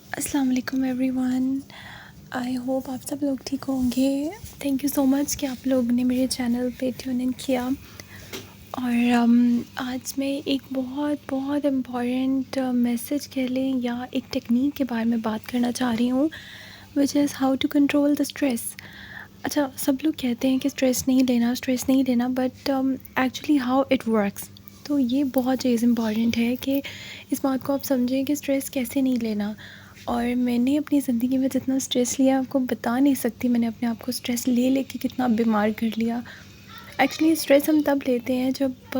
السلام علیکم every one. I hope آپ سب لوگ ٹھیک ہوں گے. تھینک یو سو مچ کہ آپ لوگ نے میرے چینل پہ ٹیون ان کیا. اور آج میں ایک بہت بہت امپورٹنٹ میسج کہہ لیں یا ایک ٹیکنیک کے بارے میں بات کرنا چاہ رہی ہوں which is how to control the stress. اچھا، سب لوگ کہتے ہیں کہ اسٹریس نہیں لینا but actually how it works. تو یہ بہت چیز امپورٹنٹ ہے کہ اس بات کو آپ سمجھیں کہ اسٹریس کیسے نہیں لینا. اور میں نے اپنی زندگی میں جتنا اسٹریس لیا آپ کو بتا نہیں سکتی. میں نے اپنے آپ کو اسٹریس لے کے کتنا بیمار کر لیا. ایکچولی اسٹریس ہم تب لیتے ہیں جب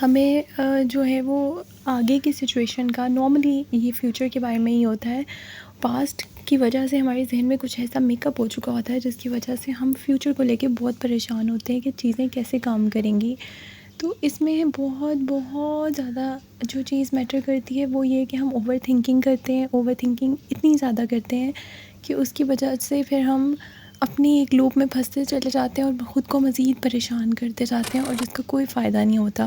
ہمیں جو ہے وہ آگے کی سچویشن کا، نارملی یہ فیوچر کے بارے میں ہی ہوتا ہے، پاسٹ کی وجہ سے ہمارے ذہن میں کچھ ایسا میک اپ ہو چکا ہوتا ہے جس کی وجہ سے ہم فیوچر کو لے کے بہت پریشان ہوتے ہیں کہ چیزیں کیسے کام کریں گی. تو اس میں بہت بہت زیادہ جو چیز میٹر کرتی ہے وہ یہ کہ ہم اوور تھنکنگ کرتے ہیں. اوور تھنکنگ اتنی زیادہ کرتے ہیں کہ اس کی وجہ سے پھر ہم اپنی ایک لوپ میں پھنستے چلے جاتے ہیں اور خود کو مزید پریشان کرتے جاتے ہیں اور جس کا کوئی فائدہ نہیں ہوتا.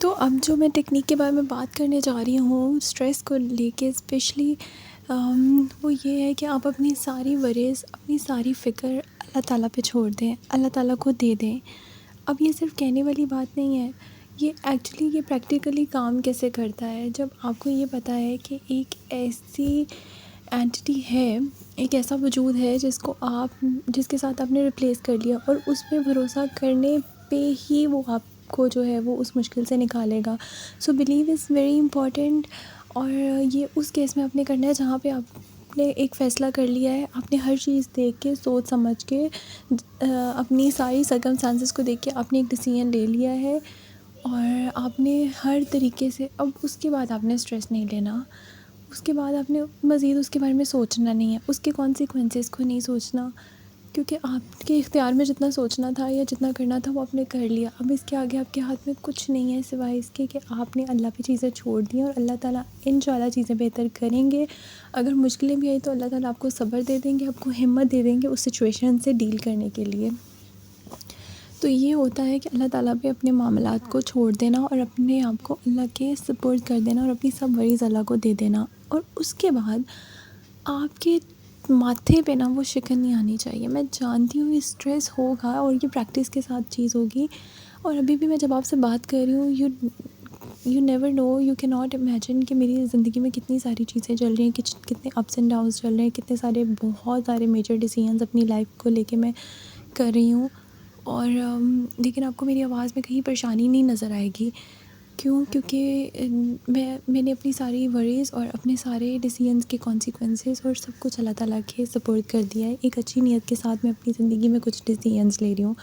تو اب جو میں ٹیکنیک کے بارے میں بات کرنے جا رہی ہوں اسٹریس کو لے کے اسپیشلی، وہ یہ ہے کہ آپ اپنی ساری وریز، اپنی ساری فکر اللہ تعالیٰ پہ چھوڑ دیں، اللہ تعالیٰ کو دے دیں. اب یہ صرف کہنے والی بات نہیں ہے، یہ ایکچولی یہ پریکٹیکلی کام کیسے کرتا ہے. جب آپ کو یہ پتہ ہے کہ ایک ایسی اینٹی ہے، ایک ایسا وجود ہے جس کے ساتھ آپ نے ریپلیس کر لیا اور اس پہ بھروسہ کرنے پہ ہی وہ آپ کو جو ہے وہ اس مشکل سے نکالے گا. سو بلیو از ویری امپورٹنٹ. اور یہ اس کیس میں آپ نے کرنا ہے جہاں پہ آپ نے ایک فیصلہ کر لیا ہے، آپ نے ہر چیز دیکھ کے، سوچ سمجھ کے، اپنی ساری سرکمسٹانسز کو دیکھ کے آپ نے ایک ڈیسیژن لے لیا ہے اور آپ نے ہر طریقے سے، اب اس کے بعد آپ نے اسٹریس نہیں لینا. اس کے بعد آپ نے مزید اس کے بارے میں سوچنا نہیں ہے، اس کے کانسیکوینسز کو نہیں سوچنا، کیونکہ آپ کے اختیار میں جتنا سوچنا تھا یا جتنا کرنا تھا وہ آپ نے کر لیا. اب اس کے آگے آپ کے ہاتھ میں کچھ نہیں ہے سوائے اس کے کہ آپ نے اللہ پہ چیزیں چھوڑ دی اور اللہ تعالیٰ انشاءاللہ چیزیں بہتر کریں گے. اگر مشکلیں بھی آئی تو اللہ تعالیٰ آپ کو صبر دے دیں گے، آپ کو ہمت دے دیں گے اس سچویشن سے ڈیل کرنے کے لیے. تو یہ ہوتا ہے کہ اللہ تعالیٰ پہ اپنے معاملات کو چھوڑ دینا اور اپنے آپ کو اللہ کے سپورٹ کر دینا اور اپنی سب وریز اللہ کو دے دینا. اور اس کے بعد آپ کے ماتھے پہ نا وہ شکن نہیں آنی چاہیے. میں جانتی ہوں یہ اسٹریس ہوگا اور یہ پریکٹس کے ساتھ چیز ہوگی. اور ابھی بھی میں جب آپ سے بات کر رہی ہوں، یو نیور نو، یو کی ناٹ امیجن کہ میری زندگی میں کتنی ساری چیزیں چل رہی ہیں، کتنے اپس اینڈ ڈاؤنس چل رہے ہیں، کتنے سارے بہت سارے میجر ڈیسیژنز اپنی لائف کو لے کے میں کر رہی ہوں. اور لیکن آپ کو میری آواز میں کہیں پریشانی نہیں نظر آئے گی. کیونکہ میں نے اپنی ساری وریز اور اپنے سارے ڈیسیژنز کے کانسیکوینسز اور سب کچھ اللہ تعالیٰ کے سپورٹ کر دیا ہے. ایک اچھی نیت کے ساتھ میں اپنی زندگی میں کچھ ڈیسیژنز لے رہی ہوں.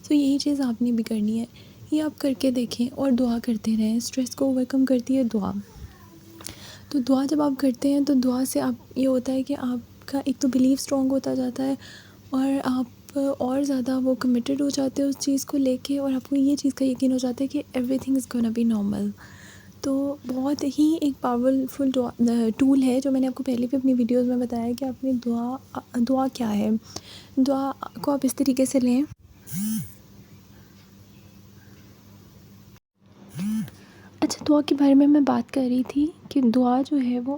سو یہی چیز آپ نے بھی کرنی ہے. یہ آپ کر کے دیکھیں اور دعا کرتے رہیں. اسٹریس کو اوورکم کرتی ہے دعا. تو دعا جب آپ کرتے ہیں تو دعا سے آپ یہ ہوتا ہے کہ آپ کا ایک تو بلیف اسٹرانگ ہوتا جاتا ہے اور آپ اور زیادہ وہ کمیٹڈ ہو جاتے ہیں اس چیز کو لے کے، اور آپ کو یہ چیز کا یقین ہو جاتا ہے کہ everything is gonna be normal. تو بہت ہی ایک پاورفل ٹول ہے جو میں نے آپ کو پہلے بھی اپنی ویڈیوز میں بتایا کہ آپ نے دعا کیا ہے. دعا کو آپ اس طریقے سے لیں. اچھا، دعا کے بارے میں بات کر رہی تھی کہ دعا جو ہے وہ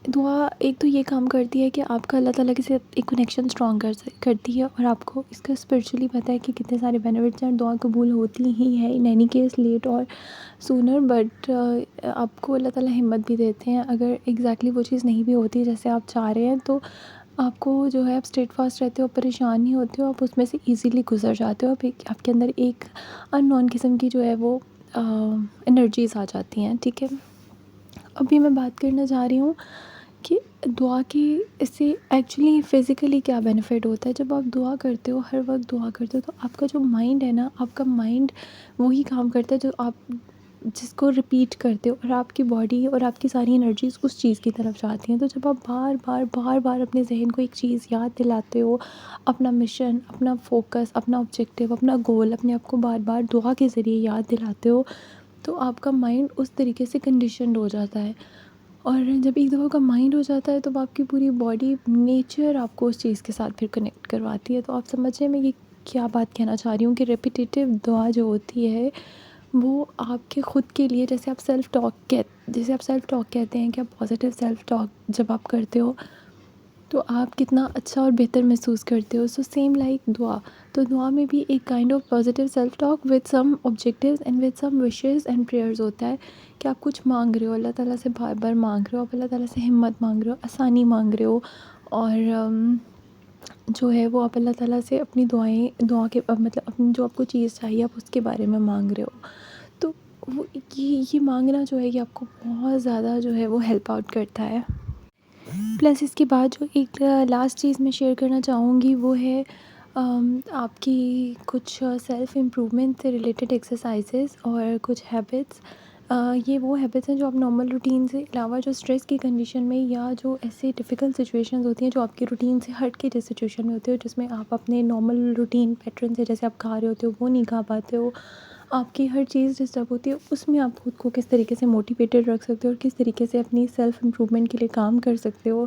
دعا ایک تو یہ کام کرتی ہے کہ آپ کا اللہ تعالیٰ کے ساتھ ایک کنیکشن اسٹرانگ کرتی ہے اور آپ کو اس کا اسپرچولی پتہ ہے کہ کتنے سارے بینیفٹس ہیں. دعا قبول ہوتی ہی ہے ان اینی کیس، لیٹ اور سونر، بٹ آپ کو اللہ تعالیٰ ہمت بھی دیتے ہیں. اگر ایگزیکٹلی وہ چیز نہیں بھی ہوتی جیسے آپ چاہ رہے ہیں تو آپ کو جو ہے آپ اسٹیٹ فاسٹ رہتے ہو، پریشان نہیں ہوتے ہو، آپ اس میں سے ایزیلی گزر جاتے ہو. آپ کے اندر ایک ان نون قسم کی جو ہے وہ انرجیز آ جاتی ہیں. ٹھیک ہے، ابھی میں بات کرنا چاہ رہی ہوں کہ دعا کی اس سے ایکچولی فزیکلی کیا بینیفٹ ہوتا ہے. جب آپ دعا کرتے ہو، ہر وقت دعا کرتے ہو، تو آپ کا جو مائنڈ ہے نا، آپ کا مائنڈ وہی کام کرتا ہے جو آپ جس کو ریپیٹ کرتے ہو، اور آپ کی باڈی اور آپ کی ساری انرجیز اس چیز کی طرف جاتی ہیں. تو جب آپ بار بار اپنے ذہن کو ایک چیز یاد دلاتے ہو، اپنا مشن، اپنا فوکس، اپنا آبجیکٹیو، اپنا گول اپنے آپ کو بار بار دعا کے ذریعے یاد دلاتے ہو، تو آپ کا مائنڈ اس طریقے سے کنڈیشنڈ ہو جاتا ہے. اور جب ایک دفعہ کا مائنڈ ہو جاتا ہے تو آپ کی پوری باڈی، نیچر آپ کو اس چیز کے ساتھ پھر کنیکٹ کرواتی ہے. تو آپ سمجھیں میں یہ کیا بات کہنا چاہ رہی ہوں کہ ریپیٹیٹیو دعا جو ہوتی ہے وہ آپ کے خود کے لیے، جیسے آپ سیلف ٹاک کہتے ہیں کہ آپ پازیٹیو سیلف ٹاک جب آپ کرتے ہو تو آپ کتنا اچھا اور بہتر محسوس کرتے ہو. سو سیم لائک دعا، تو دعا میں بھی ایک kind of positive self talk with some objectives and with some wishes and prayers ہوتا ہے کہ آپ کچھ مانگ رہے ہو، اللہ تعالیٰ سے بار بار مانگ رہے ہو، آپ اللہ تعالیٰ سے ہمت مانگ رہے ہو، آسانی مانگ رہے ہو، اور جو ہے وہ آپ اللہ تعالیٰ سے اپنی دعا کے مطلب اپنی جو آپ کو چیز چاہیے آپ اس کے بارے میں مانگ رہے ہو. تو وہ یہ مانگنا جو ہے یہ آپ کو بہت زیادہ جو ہے وہ ہیلپ آؤٹ کرتا ہے. پلس اس کے بعد جو ایک لاسٹ چیز میں شیئر کرنا چاہوں گی وہ ہے آپ کی کچھ سیلف امپرومنٹ سے ریلیٹڈ ایکسرسائزز اور کچھ ہیبٹس. یہ وہ ہیبٹس ہیں جو آپ نارمل روٹین سے علاوہ جو اسٹریس کی کنڈیشن میں یا جو ایسے ڈیفیکلٹ سچویشنز ہوتی ہیں جو آپ کی روٹین سے ہٹ کے جس سچویشن میں ہوتے ہو، جس میں آپ اپنے نارمل روٹین پیٹرن سے جیسے آپ کھا رہے ہوتے ہو وہ نہیں کھا پاتے ہو، آپ کی ہر چیز ڈسٹرب ہوتی ہے، اس میں آپ خود کو کس طریقے سے موٹیویٹیڈ رکھ سکتے ہو اور کس طریقے سے اپنی سیلف امپرومنٹ کے لیے کام کر سکتے ہو،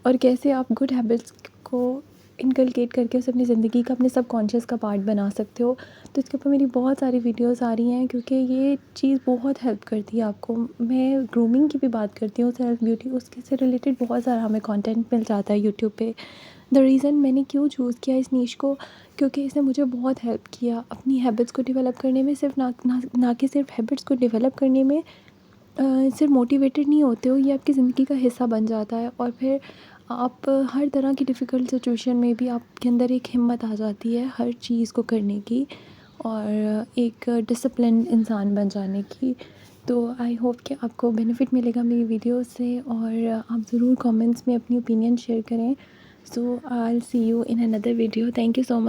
اور کیسے آپ گڈ ہیبٹس کو انکلکیٹ کر کے اسے اپنی زندگی کا اپنے سب کانشیس کا پارٹ بنا سکتے ہو. تو اس کے اوپر میری بہت ساری ویڈیوز آ رہی ہیں کیونکہ یہ چیز بہت ہیلپ کرتی ہے آپ کو. میں گرومنگ کی بھی بات کرتی ہوں، سیلف بیوٹی، اس کے سے ریلیٹڈ بہت سارا ہمیں کانٹینٹ مل جاتا ہے یوٹیوب پہ. دا ریزن میں نے کیوں چوز کیا اس نیش کو، کیونکہ اس نے مجھے بہت ہیلپ کیا اپنی ہیبٹس کو ڈیولپ کرنے میں. صرف نہ کہ صرف ہیبٹس کو ڈیولپ کرنے میں صرف موٹیویٹڈ نہیں ہوتے ہو، یہ آپ کی زندگی کا حصہ بن جاتا ہے، اور پھر آپ ہر طرح کی ڈیفیکلٹ سچویشن میں بھی آپ کے اندر ایک ہمت آ جاتی ہے ہر چیز کو کرنے کی اور ایک ڈسپلن انسان بن جانے کی. تو آئی ہوپ کہ آپ کو بینیفٹ ملے گا میری ویڈیو سے، اور آپ ضرور کامنٹس میں اپنی اوپینین شیئر کریں. So I will see you in اندر video. Thank you so much.